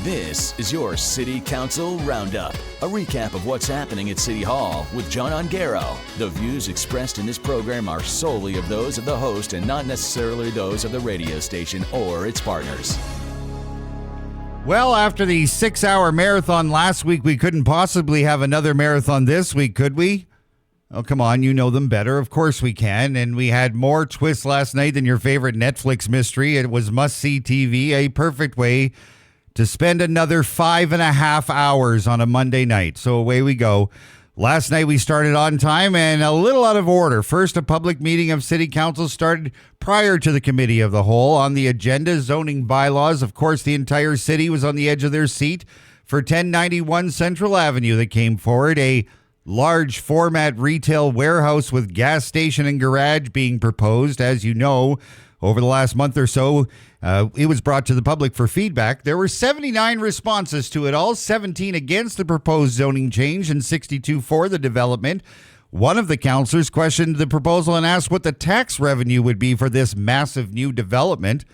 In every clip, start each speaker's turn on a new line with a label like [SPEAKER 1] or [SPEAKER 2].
[SPEAKER 1] This is your City Council Roundup, a recap of what's happening at City Hall with John Ongaro. The views expressed in this program are solely of those of the host and not necessarily those of the radio station or its partners.
[SPEAKER 2] Well, after the 6-hour marathon last week, we couldn't possibly have another marathon this week, could we? Oh, come on, you know them better. Of course we can. And we had more twists last night than your favorite Netflix mystery. It was must-see TV, a perfect way to spend another 5.5 hours on a Monday night. So away we go. Last night we started on time and a little out of order. First, a public meeting of City Council started prior to the Committee of the Whole. On the agenda, zoning bylaws. Of course, the entire city was on the edge of their seat for 1091 Central Avenue that came forward. A large format retail warehouse with gas station and garage being proposed. As you know, over the last month or so, it was brought to the public for feedback. There were 79 responses to it all, 17 against the proposed zoning change and 62 for the development. One of the councillors questioned the proposal and asked what the tax revenue would be for this massive new development.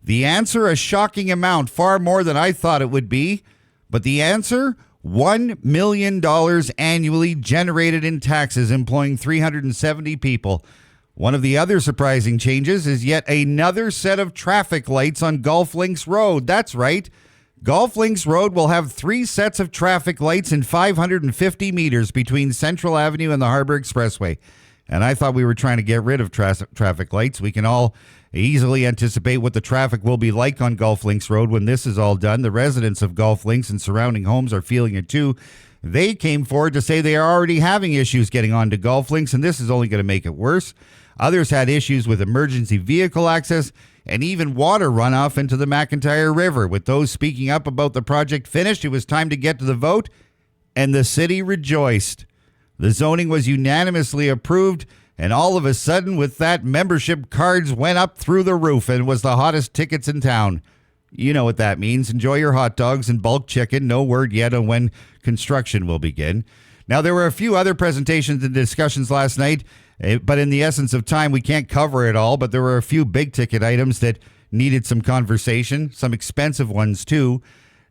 [SPEAKER 2] The answer, a shocking amount, far more than I thought it would be. But the answer, $1 million annually generated in taxes, employing 370 people. One of the other surprising changes is yet another set of traffic lights on Golf Links Road. That's right. Golf Links Road will have 3 sets of traffic lights in 550 meters between Central Avenue and the Harbor Expressway. And I thought we were trying to get rid of traffic lights. We can all easily anticipate what the traffic will be like on Golf Links Road when this is all done. The residents of Golf Links and surrounding homes are feeling it too. They came forward to say they are already having issues getting onto Golf Links, and this is only going to make it worse. Others had issues with emergency vehicle access and even water runoff into the McIntyre River. With those speaking up about the project finished, it was time to get to the vote, and the city rejoiced. The zoning was unanimously approved, and all of a sudden, with that, membership cards went up through the roof and was the hottest tickets in town. You know what that means. Enjoy your hot dogs and bulk chicken. No word yet on when construction will begin. Now, there were a few other presentations and discussions last night, but in the essence of time, we can't cover it all. But there were a few big-ticket items that needed some conversation, some expensive ones, too.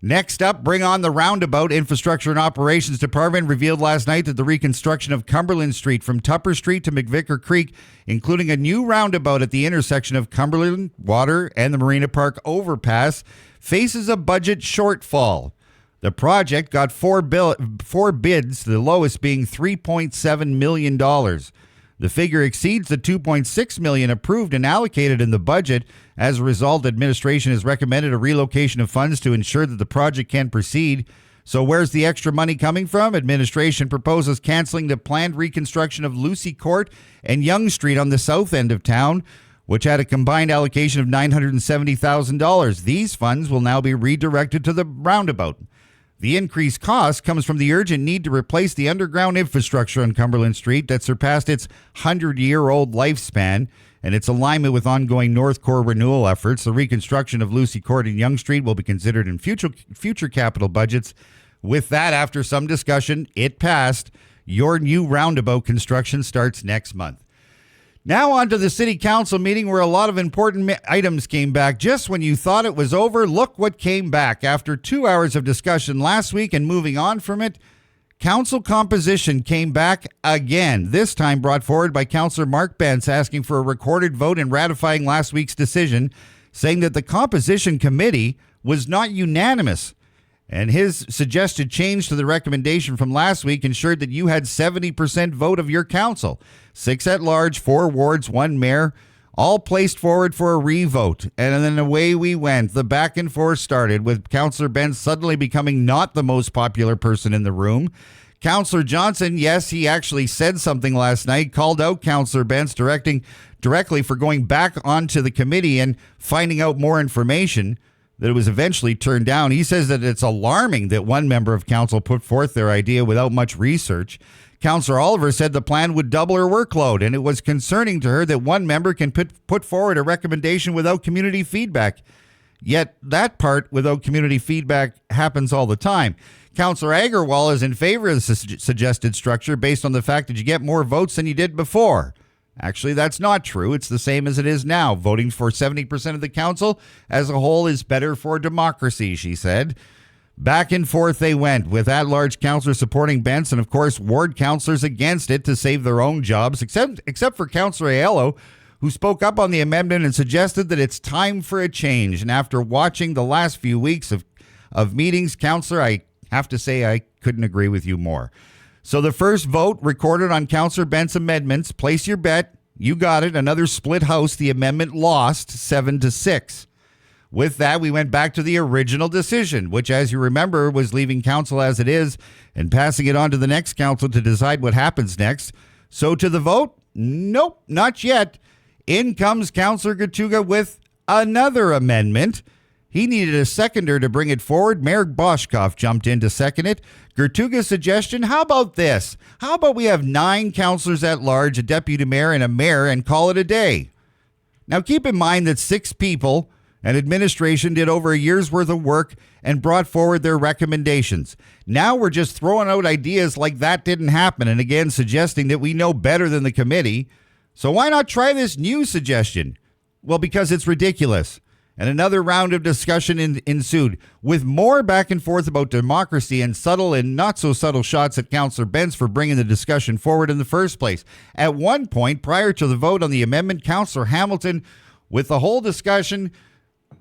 [SPEAKER 2] Next up, bring on the Roundabout. Infrastructure and Operations Department revealed last night that the reconstruction of Cumberland Street from Tupper Street to McVicker Creek, including a new roundabout at the intersection of Cumberland, Water, and the Marina Park overpass, faces a budget shortfall. The project got four bids, the lowest being $3.7 million. The figure exceeds the $2.6 million approved and allocated in the budget. As a result, administration has recommended a relocation of funds to ensure that the project can proceed. So where's the extra money coming from? Administration proposes canceling the planned reconstruction of Lucy Court and Yonge Street on the south end of town, which had a combined allocation of $970,000. These funds will now be redirected to the roundabout. The increased cost comes from the urgent need to replace the underground infrastructure on Cumberland Street that surpassed its 100-year-old lifespan and its alignment with ongoing North Core renewal efforts. The reconstruction of Lucy Court and Yonge Street will be considered in future capital budgets. With that, after some discussion, it passed. Your new roundabout construction starts next month. Now on to the City Council meeting where a lot of important items came back. Just when you thought it was over, look what came back. After 2 hours of discussion last week and moving on from it, council composition came back again, this time brought forward by Councillor Mark Bentz, asking for a recorded vote and ratifying last week's decision, saying that the composition committee was not unanimous. And his suggested change to the recommendation from last week ensured that you had 70% vote of your council. 6 at large, 4 wards, 1 mayor, all placed forward for a revote. And then away we went. The back and forth started with Councillor Bentz suddenly becoming not the most popular person in the room. Councillor Johnson, yes, he actually said something last night, called out Councillor Bentz directly for going back onto the committee and finding out more information. That it was eventually turned down. He says that it's alarming that one member of council put forth their idea without much research. Councillor Oliver said the plan would double her workload, and it was concerning to her that one member can put forward a recommendation without community feedback. Yet that part, without community feedback, happens all the time. Councillor Agarwal is in favor of the suggested structure based on the fact that you get more votes than you did before. Actually, that's not true. It's the same as it is now. Voting for 70% of the council as a whole is better for democracy, she said. Back and forth they went, with at-large councillors supporting Bentz and, of course, ward councillors against it to save their own jobs, except for Councillor Aiello, who spoke up on the amendment and suggested that it's time for a change. And after watching the last few weeks of meetings, Councillor, I have to say I couldn't agree with you more. So the first vote recorded on Councillor Bent's amendments, place your bet, you got it, another split house, the amendment lost 7-6. With that, we went back to the original decision, which, as you remember, was leaving council as it is and passing it on to the next council to decide what happens next. So to the vote? Nope, not yet. In comes Councillor Gertuga with another amendment. He needed a seconder to bring it forward. Mayor Boschkoff jumped in to second it. Gertuga's suggestion, how about this? How about we have 9 councillors at large, a deputy mayor and a mayor, and call it a day? Now keep in mind that 6 people and administration did over a year's worth of work and brought forward their recommendations. Now we're just throwing out ideas like that didn't happen, and again suggesting that we know better than the committee. So why not try this new suggestion? Well, because it's ridiculous. And another round of discussion ensued, with more back and forth about democracy and subtle and not so subtle shots at Councillor Bentz for bringing the discussion forward in the first place. At one point, prior to the vote on the amendment, Councillor Hamilton, with the whole discussion,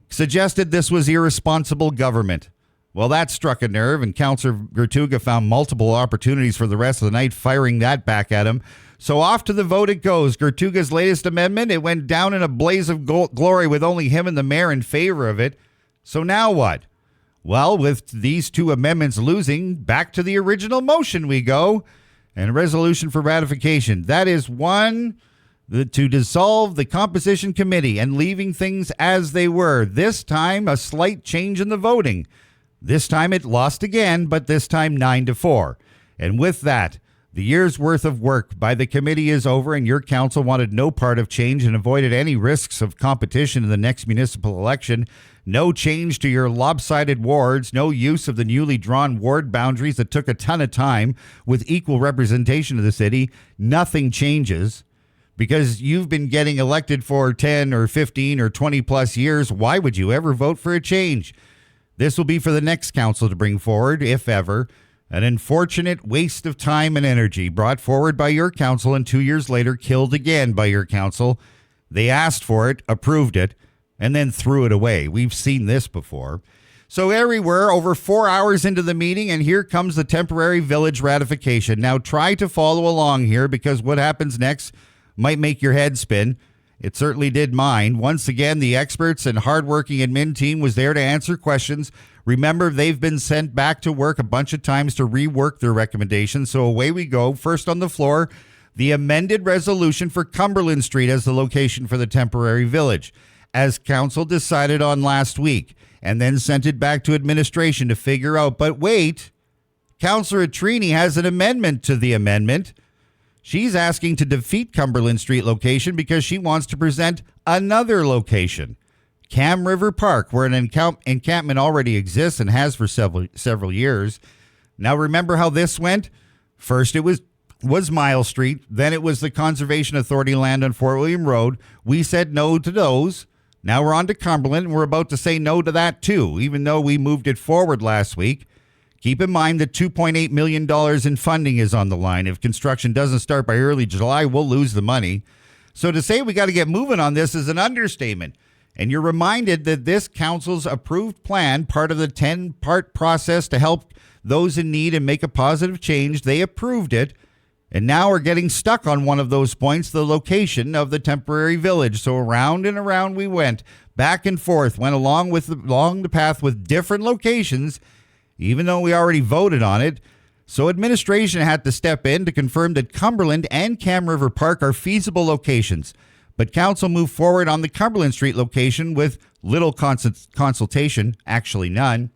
[SPEAKER 2] suggested this was irresponsible government. Well, that struck a nerve, and Councillor Gertuga found multiple opportunities for the rest of the night, firing that back at him. So off to the vote it goes. Gertuga's latest amendment, it went down in a blaze of glory with only him and the mayor in favor of it. So now what? Well, with these 2 amendments losing, back to the original motion we go. And a resolution for ratification. That is one, to dissolve the composition committee and leaving things as they were. This time, a slight change in the voting. This time it lost again, but this time 9-4. And with that, the year's worth of work by the committee is over, and your council wanted no part of change and avoided any risks of competition in the next municipal election. No change to your lopsided wards, no use of the newly drawn ward boundaries that took a ton of time with equal representation of the city. Nothing changes. Because you've been getting elected for 10 or 15 or 20 plus years, why would you ever vote for a change? This will be for the next council to bring forward, if ever. An unfortunate waste of time and energy brought forward by your council and 2 years later killed again by your council. They asked for it, approved it, and then threw it away. We've seen this before. So everywhere, over 4 hours into the meeting, and here comes the temporary village ratification. Now try to follow along here, because what happens next might make your head spin. It certainly did mine. Once again, the experts and hardworking admin team was there to answer questions. Remember, they've been sent back to work a bunch of times to rework their recommendations. So away we go. First on the floor, the amended resolution for Cumberland Street as the location for the temporary village, as council decided on last week, and then sent it back to administration to figure out. But wait, Councillor Trini has an amendment to the amendment. She's asking to defeat Cumberland Street location because she wants to present another location, Cam River Park, where an encampment already exists and has for several years. Now remember how this went? First it was Mile Street, then it was the Conservation Authority land on Fort William Road. We said no to those. Now we're on to Cumberland, and we're about to say no to that too, even though we moved it forward last week. Keep in mind that $2.8 million in funding is on the line. If construction doesn't start by early July, we'll lose the money. So to say we got to get moving on this is an understatement. And you're reminded that this council's approved plan, part of the 10-part process to help those in need and make a positive change, they approved it. And now we're getting stuck on one of those points, the location of the temporary village. So around and around we went, back and forth, went along the path with different locations, even though we already voted on it. So administration had to step in to confirm that Cumberland and Cam River Park are feasible locations. But council moved forward on the Cumberland Street location with little consultation, actually none.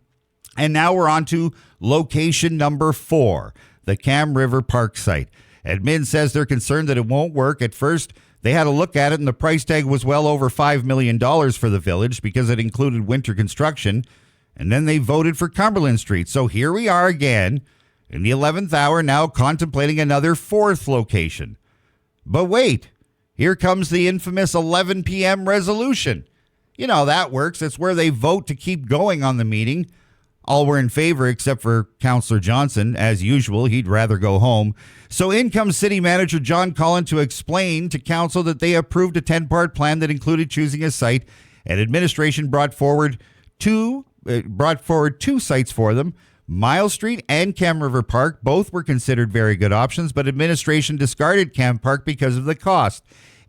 [SPEAKER 2] And now we're on to location number 4, the Cam River Park site. Admin says they're concerned that it won't work. At first, they had a look at it, and the price tag was well over $5 million for the village because it included winter construction. And then they voted for Cumberland Street. So here we are again in the 11th hour, now contemplating another 4th location. But wait, here comes the infamous 11 p.m. resolution. You know how that works. It's where they vote to keep going on the meeting. All were in favor except for Councillor Johnson. As usual, he'd rather go home. So in comes City Manager John Cullen to explain to Council that they approved a 10-part plan that included choosing a site, and administration brought forward two sites for them. Mile Street and Cam River Park both were considered very good options, but administration discarded Cam Park because of the cost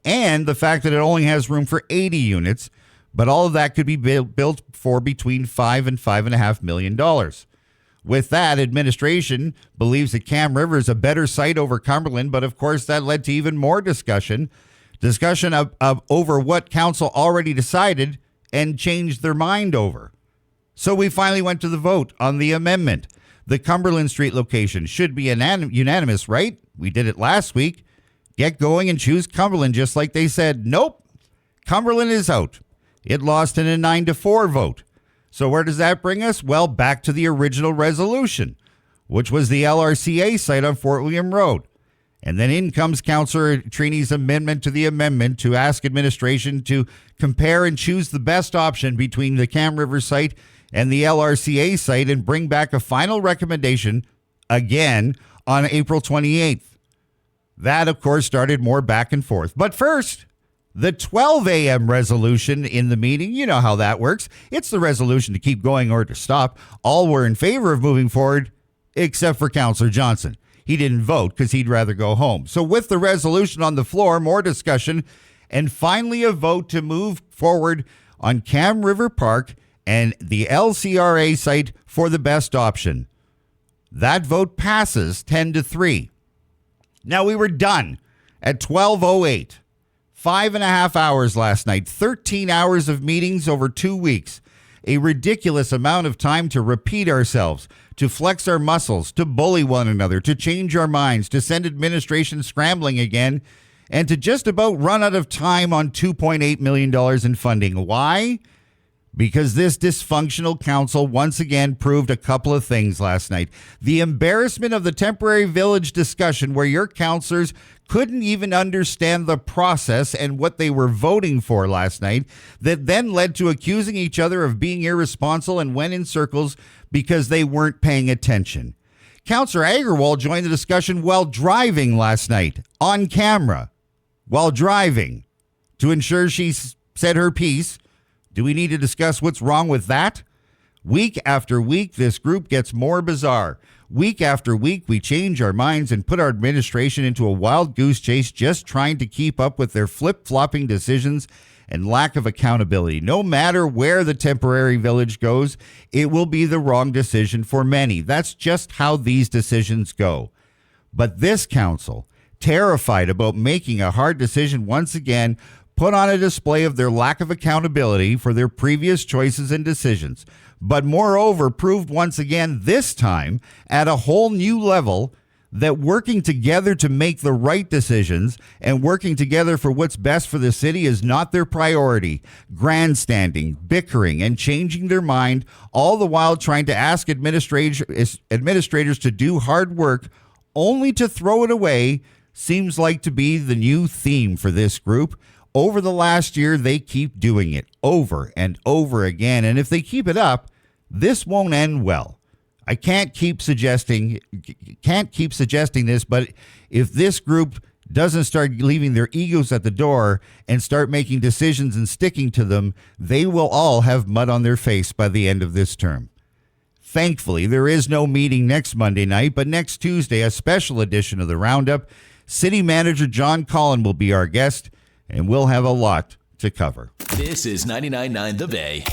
[SPEAKER 2] and the fact that it only has room for 80 units, but all of that could be built for between $5 and $5.5 million. With that, administration believes that Cam River is a better site over Cumberland, but of course that led to even more discussion of over what council already decided and changed their mind over. So we finally went to the vote on the amendment. The Cumberland Street location should be unanimous, right? We did it last week. Get going and choose Cumberland, just like they said. Nope. Cumberland is out. It lost in a 9-4 vote. So where does that bring us? Well, back to the original resolution, which was the LRCA site on Fort William Road. And then in comes Councillor Trini's amendment to the amendment to ask administration to compare and choose the best option between the Cam River site and the LRCA site and bring back a final recommendation again on April 28th. That, of course, started more back and forth. But first, the 12 a.m. resolution in the meeting. You know how that works. It's the resolution to keep going or to stop. All were in favor of moving forward, except for Councillor Johnson. He didn't vote because he'd rather go home. So with the resolution on the floor, more discussion, and finally a vote to move forward on Cam River Park and the LCRA site for the best option. That vote passes 10-3. Now we were done at 12:08. 5.5 hours last night, 13 hours of meetings over 2 weeks. A ridiculous amount of time to repeat ourselves, to flex our muscles, to bully one another, to change our minds, to send administration scrambling again, and to just about run out of time on $2.8 million in funding. Why? Because this dysfunctional council once again proved a couple of things last night. The embarrassment of the temporary village discussion where your councillors couldn't even understand the process and what they were voting for last night, that then led to accusing each other of being irresponsible and went in circles because they weren't paying attention. Councillor Agarwal joined the discussion while driving last night, on camera, while driving, to ensure she said her piece. Do we need to discuss what's wrong with that? Week after week, this group gets more bizarre. Week after week, we change our minds and put our administration into a wild goose chase just trying to keep up with their flip-flopping decisions and lack of accountability. No matter where the temporary village goes, it will be the wrong decision for many. That's just how these decisions go. But this council, terrified about making a hard decision once again, put on a display of their lack of accountability for their previous choices and decisions, but moreover proved once again, this time at a whole new level, that working together to make the right decisions and working together for what's best for the city is not their priority. Grandstanding, bickering, and changing their mind, all the while trying to ask administrators to do hard work only to throw it away, seems like to be the new theme for this group. Over the last year, they keep doing it over and over again. And if they keep it up, this won't end well. I can't keep suggesting this, but if this group doesn't start leaving their egos at the door and start making decisions and sticking to them, they will all have mud on their face by the end of this term. Thankfully, there is no meeting next Monday night, but next Tuesday, a special edition of the Roundup. City Manager John Cullen will be our guest, and we'll have a lot to cover.
[SPEAKER 1] This is 99.9 The Bay.